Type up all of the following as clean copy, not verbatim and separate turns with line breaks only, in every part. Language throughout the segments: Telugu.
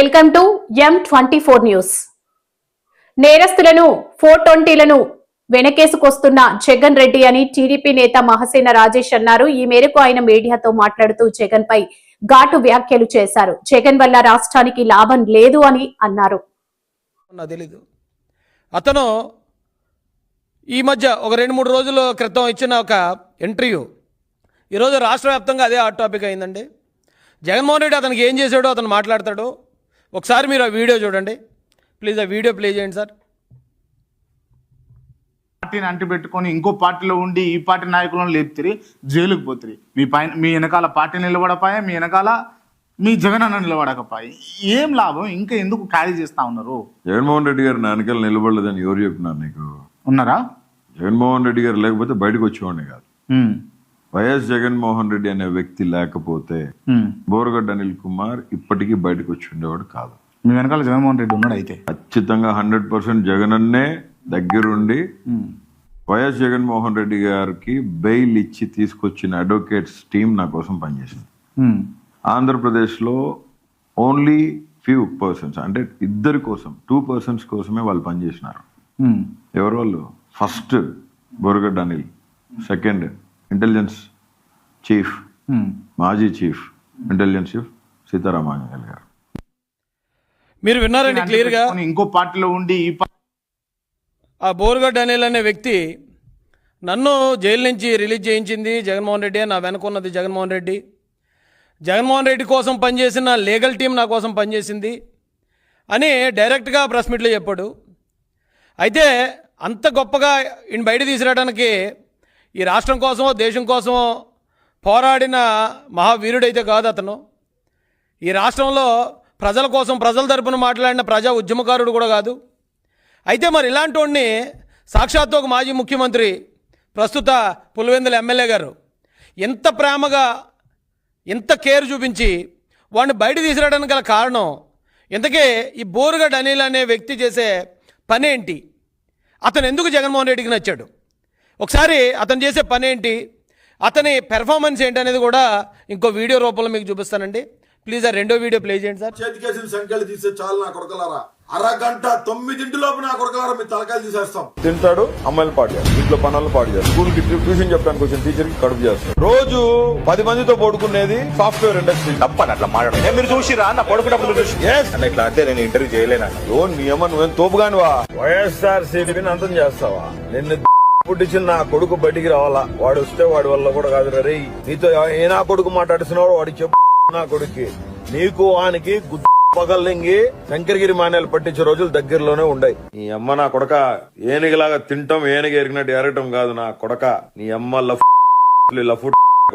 Welcome to M24 news. నేరస్తులను 420లను వెనకేసుకొస్తున్న జగన్ రెడ్డి అని టీడీపీ నేత మహసేన రాజేష్ అన్నారు. ఈ మేరకు ఆయన మీడియాతో మాట్లాడుతూ జగన్ పై ఘాటు వ్యాఖ్యలు చేశారు. జగన్ వల్ల రాష్ట్రానికి లాభం లేదు అని అన్నారు.
అతను ఈ మధ్య ఒక 2-3 రోజుల క్రితం ఇచ్చిన ఒక ఇంటర్వ్యూ ఈరోజు రాష్ట్ర వ్యాప్తంగా అదే హాట్ టాపిక్ అయిందండి. జగన్మోహన్ రెడ్డి అతనికి ఏం చేశాడో అతను మాట్లాడతాడు. ఒకసారి మీరు ఆ వీడియో చూడండి ప్లీజ్. ఆ వీడియో ప్లే చేయండి సార్.
పార్టీని అంటిపెట్టుకొని ఇంకో పార్టీలో ఉండి ఈ పార్టీ నాయకులను లేపుతారు, జైలుకు పోతారు. మీ వెనకాల పార్టీ నిలబడపాయే, మీ వెనకాల మీ జగన్ అన్న నిలబడకపోయి ఏం లాభం? ఇంకా ఎందుకు ఖాళీ చేస్తా ఉన్నారు?
జగన్మోహన్ రెడ్డి గారు నా వెనకాల నిలబడలేదని ఎవరు చెప్పినారు నీకు?
ఉన్నారా?
జగన్మోహన్ రెడ్డి గారు లేకపోతే బయటకు వచ్చేవాడిని కాదు. వైఎస్ జగన్మోహన్ రెడ్డి అనే వ్యక్తి లేకపోతే బోరగడ్డ అనిల్ కుమార్ ఇప్పటికీ బయటకు వచ్చి ఉండేవాడు కాదు.
మీ వెనకాల జగన్మోహన్ రెడ్డి ఉన్నాడు. అయితే
ఖచ్చితంగా 100% జగనన్నే దగ్గరుండి వైఎస్ జగన్మోహన్ రెడ్డి గారికి బెయిల్ ఇచ్చి తీసుకొచ్చిన అడ్వకేట్స్ టీం నా కోసం పనిచేసింది. ఆంధ్రప్రదేశ్లో ఓన్లీ ఫ్యూ పర్సన్స్, అంటే ఇద్దరి కోసం, 2 persons కోసమే వాళ్ళు పనిచేసినారు. ఎవరు వాళ్ళు? First Boragadda Anil, second intelligence chief, మాజీ చీఫ్ ఇంటెలిజెన్స్ చీఫ్ సీతారామాంజనేయులు గారు.
మీరు విన్నారండి క్లియర్గా.
ఇంకో పార్టీలో ఉండి
ఆ బోరగడ్డ అనిల్ అనే వ్యక్తి నన్ను జైలు నుంచి రిలీజ్ చేయించింది జగన్మోహన్ రెడ్డి, నా వెనుకున్నది జగన్మోహన్ రెడ్డి, జగన్మోహన్ రెడ్డి కోసం పనిచేసిన లీగల్ టీం నా కోసం పనిచేసింది అని డైరెక్ట్గా ప్రెస్ మీట్లో చెప్పాడు. అయితే అంత గొప్పగా ఈయన బయట తీసుకురావడానికి ఈ రాష్ట్రం కోసమో దేశం కోసమో పోరాడిన మహావీరుడైతే కాదు అతను. ఈ రాష్ట్రంలో ప్రజల కోసం, ప్రజల తరపున మాట్లాడిన ప్రజా ఉద్యమకారుడు కూడా కాదు. అయితే మరి ఇలాంటి వాడిని సాక్షాత్తు ఒక మాజీ ముఖ్యమంత్రి, ప్రస్తుత పులివెందుల ఎమ్మెల్యే గారు ఎంత ప్రేమగా, ఎంత కేర్ చూపించి వాడిని బయట తీసుకురావడానికి గల కారణం, ఇంతకీ ఈ బోరగడ్డ అనిల్ అనే వ్యక్తి చేసే పనేంటి, అతను ఎందుకు జగన్మోహన్ రెడ్డికి నచ్చాడు, ఒకసారి అతను చేసే పని ఏంటి, అతని పెర్ఫార్మెన్స్ ఏంటి అనేది కూడా ఇంకో వీడియో రూపంలో మీకు చూపిస్తానండి. ప్లీజ్ ఆ రెండో వీడియో ప్లే చేయండి సార్.
చేతికేసిన సంఖ్యలు తీసే చాలు నా కొడకలారా, అరగంట 9 లోపు నా కొడకలారా మీ తలకాయలు తీసేస్తాం.
తింటాడు, అమ్మాయిలు పాడు చేస్తాడు, ఇంట్లో పనులు పాడు చేస్తాడు, స్కూల్ కి ట్యూషన్ చెప్పడానికి వచ్చిన టీచర్ కి కడుపు చేస్తాడు. రోజు 10 మందితో పడుకునేది సాఫ్ట్వేర్ ఇండస్ట్రీ.
తప్పని అట్లా మాట్లాడు. మీరు చూసిరా నా పడుకున్నప్పుడు చూసి ఇట్లా అంటే నేను ఇంటర్వ్యూ చేయలేనా?
నీ అమ్మ నువ్వేం తోపుగానివా? వైఎస్ఆర్ సిపిని అంతం చేస్తావా? నిన్ను పుట్టించిన నా కొడుకు బయటికి రావాలా, వాడు వస్తే వాడి వల్ల కూడా కాదు. రే నీతో ఏ నా కొడుకు మాట్లాడుతున్నాడు వాడికి చెప్పు. నా కొడుక్కి నీకు వానికి పగల్లింగి శంకరగిరి మాన్యాలు పట్టించే రోజులు దగ్గరలోనే ఉన్నాయి. నీ అమ్మ నా కొడక ఏనుగులాగా తింటాం, ఏనుగు ఎరిగినట్టు ఎరగటం కాదు నా కొడక. నీ అమ్మ లఫ్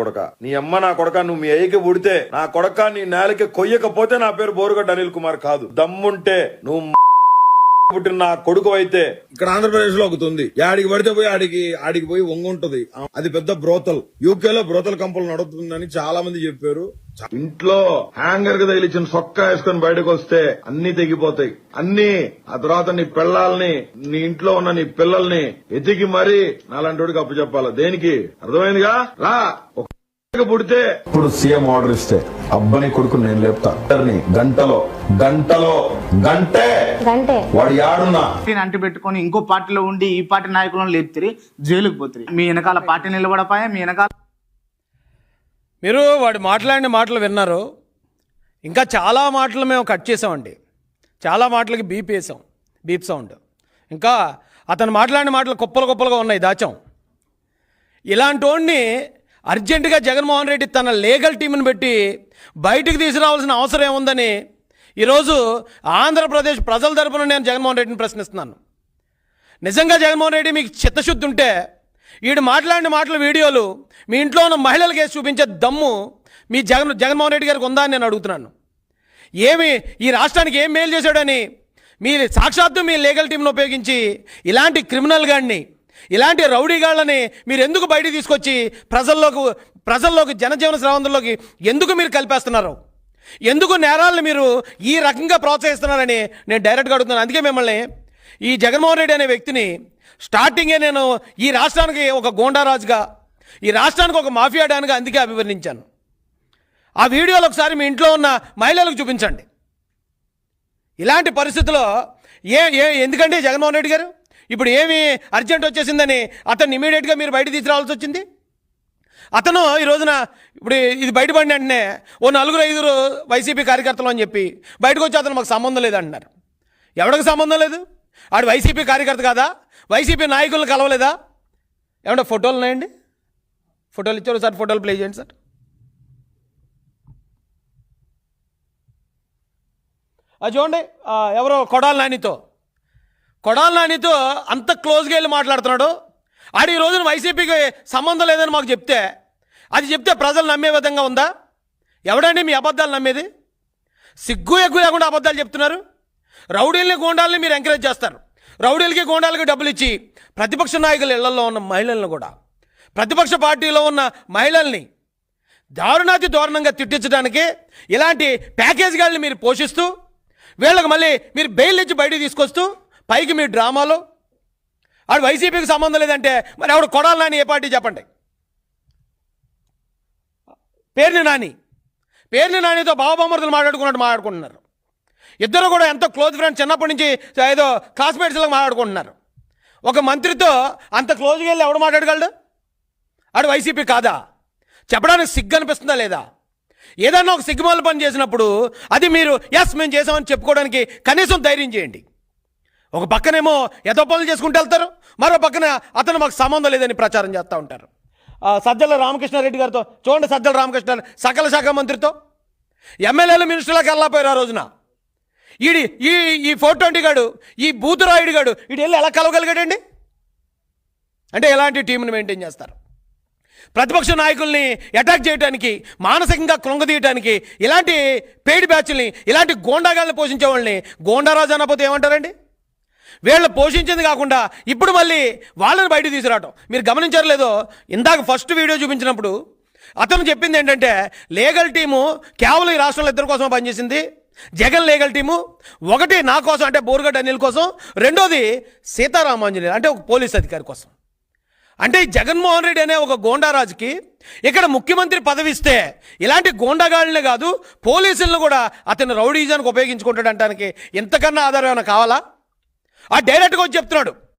కొడక, నీ అమ్మ నా కొడక, నువ్వు మీ అయ్యకి పుడితే నా కొడక నీ నేలకి కొయ్యకపోతే నా పేరు బోరగడ్డ అనిల్ కుమార్ కాదు. దమ్ముంటే నువ్వు పుట్టిన నా కొడుకు అయితే ఇక్కడ ఆంధ్రప్రదేశ్ లో ఒకటి ఆడికి పడితే పోయి ఆడికి పోయి వంగుంటది. అది పెద్ద బ్రోతల్. యూకేలో బ్రోతల్ కంపెనీ నడుతుందని చాలా మంది చెప్పారు. ఇంట్లో హ్యాంగర్ కి తగిలిచ్చిన సొక్కా వేసుకొని బయటకు వస్తే అన్ని తెగిపోతాయి. అన్ని ఆ తర్వాత నీ పిల్లల్ని, నీ ఇంట్లో ఉన్న నీ పిల్లల్ని ఎతికి మరీ నాలాంటి అప్పు చెప్పాలి. దేనికి? అర్థమైందిగా? రా పుడితే ఇప్పుడు సీఎం ఆర్డర్ ఇస్తే అబ్బని కొడుకు నేను లేపుతా. గంటే వాడు యాడున్నా
అంటిపెట్టుకొని ఇంకో పార్టీలో ఉండి ఈ పార్టీ నాయకులను లేపుతారు, జైలుకు పోతారు. మీ వెనకాల పార్టీ నిలబడపాయే, మీ వెనకాల.
మీరు వాడు మాట్లాడిన మాటలు విన్నారు. ఇంకా చాలా మాటలు మేము కట్ చేసామండి. చాలా మాటలకి బీప్ సౌండ్. ఇంకా అతను మాట్లాడిన మాటలు కుప్పలుగా ఉన్నాయి, దాచాం. ఇలాంటి వాడిని అర్జెంటుగా జగన్మోహన్ రెడ్డి తన లీగల్ టీంని పెట్టి బయటికి తీసుకురావాల్సిన అవసరం ఏముందని ఈరోజు ఆంధ్రప్రదేశ్ ప్రజల తరపున నేను జగన్మోహన్ రెడ్డిని ప్రశ్నిస్తున్నాను. నిజంగా జగన్మోహన్ రెడ్డి మీకు చిత్తశుద్ధి ఉంటే వీడు మాట్లాడిన మాటల వీడియోలు మీ ఇంట్లో ఉన్న మహిళలకి చూపించే దమ్ము మీ జగన్మోహన్ రెడ్డి గారికి ఉందా అని నేను అడుగుతున్నాను. ఏమి ఈ రాష్ట్రానికి ఏం మేలు చేశాడని మీ సాక్షాత్తు మీ లీగల్ టీంను ఉపయోగించి ఇలాంటి క్రిమినల్ గాడిని, ఇలాంటి రౌడీగాళ్ళని మీరు ఎందుకు బయటికి తీసుకొచ్చి ప్రజల్లోకి జనజీవన స్రవంతుల్లోకి ఎందుకు మీరు కలిపేస్తున్నారు? ఎందుకు నేరాలను మీరు ఈ రకంగా ప్రోత్సహిస్తున్నారని నేను డైరెక్ట్గా అడుగుతున్నాను. అందుకే మిమ్మల్ని, ఈ జగన్మోహన్ రెడ్డి అనే వ్యక్తిని స్టార్టింగే నేను ఈ రాష్ట్రానికి ఒక గోండారాజుగా, ఈ రాష్ట్రానికి ఒక మాఫియా డాన్గా అందుకే అభివర్ణించాను. ఆ వీడియోలు ఒకసారి మీ ఇంట్లో ఉన్న మహిళలకు చూపించండి. ఇలాంటి పరిస్థితుల్లో ఎందుకంటే జగన్మోహన్ రెడ్డి గారు ఇప్పుడు ఏమి అర్జెంట్ వచ్చేసిందని అతన్ని ఇమీడియట్గా మీరు బయట తీసుకురావాల్సి వచ్చింది. అతను ఈ రోజున ఇప్పుడు ఇది బయటపడిన వెంటనే ఓ 4-5 వైసీపీ కార్యకర్తలు అని చెప్పి బయటకు వచ్చి అతను మాకు సంబంధం లేదంటున్నారు. ఎవరికి సంబంధం లేదు? ఆడు వైసీపీ కార్యకర్త కాదా? వైసీపీ నాయకులను కలవలేదా? ఏమంటే ఫోటోలు ఉన్నాయండి? ఫోటోలు ఇచ్చారు సార్, ఫోటోలు ప్లే చేయండి సార్. అది చూడండి, ఎవరో కొడాలి నానితో అంత క్లోజ్గా వెళ్ళి మాట్లాడుతున్నాడు. ఆడు ఈ రోజున వైసీపీకి సంబంధం లేదని మాకు చెప్తే ప్రజలు నమ్మే విధంగా ఉందా? ఎవడండి మీ అబద్ధాలు నమ్మేది? సిగ్గు ఎగ్గు లేకుండా అబద్ధాలు చెప్తున్నారు. రౌడీల్ని గోండాలని మీరు ఎంకరేజ్ చేస్తారు. రౌడీలకి గోండాలకి డబ్బులు ఇచ్చి ప్రతిపక్ష నాయకుల ఇళ్లలో ఉన్న మహిళలను కూడా, ప్రతిపక్ష పార్టీలో ఉన్న మహిళల్ని దారుణంగా తిట్టించడానికి ఇలాంటి ప్యాకేజీగాల్ని మీరు పోషిస్తూ వీళ్ళకి మళ్ళీ మీరు బెయిల్ ఇచ్చి బయటికి తీసుకొస్తూ పైకి మీ డ్రామాలో ఆడు వైసీపీకి సంబంధం లేదంటే మరి ఆవిడ కొడాలి నాని ఏ పార్టీ చెప్పండి? పేర్ని నానితో బావబామర్దులు మాట్లాడుకుంటున్నారు. ఇద్దరు కూడా ఎంతో క్లోజ్ ఫ్రెండ్స్, చిన్నప్పటి నుంచి ఏదో క్లాస్మేట్స్లో మాట్లాడుకుంటున్నారు. ఒక మంత్రితో అంత క్లోజ్గా వెళ్ళి ఎవడు మాట్లాడగలడు? ఆడు వైసీపీ కాదా? చెప్పడానికి సిగ్గు అనిపిస్తుందా లేదా? ఏదన్నా ఒక సిగ్గుమాల పని చేసినప్పుడు అది మీరు మేము చేసామని చెప్పుకోవడానికి కనీసం ధైర్యం చేయండి. ఒక పక్కనేమో ఎదో పనులు చేసుకుంటూ వెళ్తారు, మరో పక్కన అతను మాకు సంబంధం లేదని ప్రచారం చేస్తూ ఉంటారు. సజ్జల రామకృష్ణారెడ్డి గారితో చూడండి, సజ్జల రామకృష్ణ సకల శాఖ మంత్రితో ఎమ్మెల్యేలు మినిస్టర్లకు వెళ్ళకపోయారు ఆ రోజున. ఈ 420 గాడు, ఈ బూతురాయుడు గాడు వీడు వెళ్ళి ఎలా కలవగలిగాడండి? అంటే ఎలాంటి టీంని మెయింటైన్ చేస్తారు? ప్రతిపక్ష నాయకుల్ని అటాక్ చేయడానికి, మానసికంగా కృంగదీయడానికి ఇలాంటి పెయిడ్ బ్యాచ్ల్ని, ఇలాంటి గోండాగాల్ని పోషించే వాళ్ళని గోండారాజు అనకపోతే ఏమంటారండి? వీళ్ళు పోషించింది కాకుండా ఇప్పుడు మళ్ళీ వాళ్ళని బయట తీసుకురావటం మీరు గమనించారు లేదో? ఇందాక ఫస్ట్ వీడియో చూపించినప్పుడు అతను చెప్పింది ఏంటంటే లీగల్ టీము కేవలం ఈ రాష్ట్రంలో ఇద్దరి కోసం పనిచేసింది. జగన్ లీగల్ టీము ఒకటి నా కోసం అంటే బోరుగడ్డ అనిల్ కోసం, రెండోది సీతారామాంజనేయులు అంటే ఒక పోలీస్ అధికారి కోసం. అంటే ఈ జగన్మోహన్ రెడ్డి అనే ఒక గోండారాజుకి ఇక్కడ ముఖ్యమంత్రి పదవి ఇస్తే ఇలాంటి గోండాగాళ్ళనే కాదు పోలీసులను కూడా అతను రౌడీజానికి ఉపయోగించుకుంటాడు అంటానికి ఇంతకన్నా ఆధారం ఏమైనా కావాలా? డైరెక్ట్గా వచ్చి చెప్తున్నాడు.